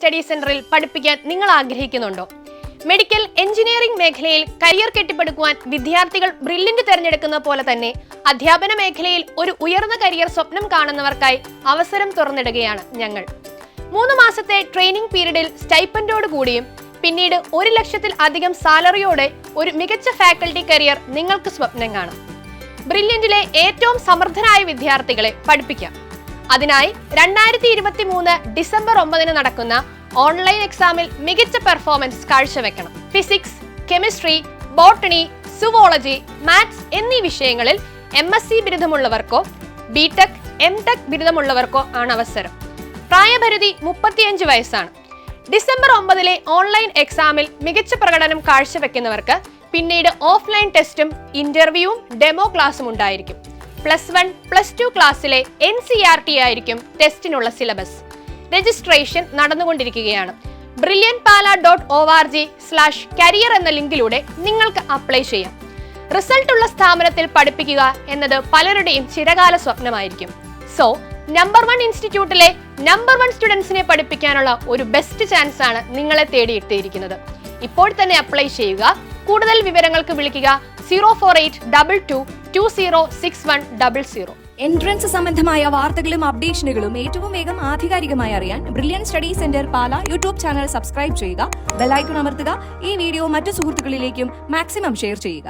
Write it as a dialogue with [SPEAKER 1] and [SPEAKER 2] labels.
[SPEAKER 1] Study സെന്ററിൽ പഠിപ്പിക്കാൻ നിങ്ങൾ ആഗ്രഹിക്കുന്നുണ്ടോ? മെഡിക്കൽ എഞ്ചിനീയറിംഗ് മേഖലയിൽ കരിയർ കെട്ടിപ്പടുക്കുവാൻ വിദ്യാർത്ഥികൾ ബ്രില്യന്റ് തിരഞ്ഞെടുക്കുന്ന പോലെ തന്നെ അധ്യാപന മേഖലയിൽ ഒരു ഉയർന്ന കരിയർ സ്വപ്നം കാണുന്നവർക്കായി അവസരം തുറന്നിടുകയാണ് ഞങ്ങൾ. 3 മാസത്തെ ട്രെയിനിങ് പീരീഡിൽ സ്റ്റൈപ്പൻഡോട് കൂടിയും പിന്നീട് 1 ലക്ഷത്തിൽ അധികം സാലറിയോടെ ഒരു മികച്ച ഫാക്കൽറ്റി കരിയർ നിങ്ങൾക്ക് സ്വപ്നം കാണാം. ബ്രില്യന്റിലെ ഏറ്റവും സമർത്ഥരായ വിദ്യാർത്ഥികളെ പഠിപ്പിക്കാം. അതിനായി 2023 ഡിസംബർ 9 നടക്കുന്ന ഓൺലൈൻ എക്സാമിൽ മികച്ച പെർഫോമൻസ് കാഴ്ചവെക്കണം. Physics, chemistry, botany, zoology, maths എന്നീ വിഷയങ്ങളിൽ MSc ബിരുദമുള്ളവർക്കോ ബിടെക്, എംടെക് ബിരുദമുള്ളവർക്കോ ആണ് അവസരം. പ്രായപരിധി 35 വയസ്സാണ്. ഡിസംബർ 9 ഓൺലൈൻ എക്സാമിൽ മികച്ച പ്രകടനം കാഴ്ചവെക്കുന്നവർക്ക് പിന്നീട് ഓഫ്ലൈൻ ടെസ്റ്റും ഇന്റർവ്യൂവും ഡെമോ ക്ലാസും ഉണ്ടായിരിക്കും. +1, +2 ക്ലാസ്സിലെ NCERT ആയിരിക്കും ടെസ്റ്റിനുള്ള സിലബസ്. രജിസ്ട്രേഷൻ നടന്നുകൊണ്ടിരിക്കുകയാണ്. brilliantpala.org/career എന്ന ലിങ്കിലൂടെ നിങ്ങൾക്ക് അപ്ലൈ ചെയ്യാം. റിസൾട്ട് ഉള്ള സ്ഥാപനത്തിൽ പഠിപ്പിക്കുക എന്നത് പലരുടെയും ചിരകാല സ്വപ്നമായിരിക്കും. സോ നമ്പർ 1 ഇൻസ്റ്റിറ്റ്യൂട്ടിലെ നമ്പർ 1 സ്റ്റുഡൻസിനെ പഠിപ്പിക്കാനുള്ള ഒരു ബെസ്റ്റ് ചാൻസ് ആണ് നിങ്ങളെ തേടിയെത്തിയിരിക്കുന്നത്. ഇപ്പോൾ തന്നെ അപ്ലൈ ചെയ്യുക. കൂടുതൽ വിവരങ്ങൾക്ക് വിളിക്കുക 04822206100.
[SPEAKER 2] എൻട്രൻസ് സംബന്ധമായ വാർത്തകളും അപ്ഡേഷനുകളും ഏറ്റവും വേഗം ആധികാരികമായി അറിയാൻ ബ്രില്യന്റ് സ്റ്റഡി സെന്റർ പാല യൂട്യൂബ് ചാനൽ സബ്സ്ക്രൈബ് ചെയ്യുക. ബെൽ ഐക്കൺ അമർത്തുക. ഈ വീഡിയോ മറ്റു സുഹൃത്തുക്കളിലേക്കും മാക്സിമം ഷെയർ ചെയ്യുക.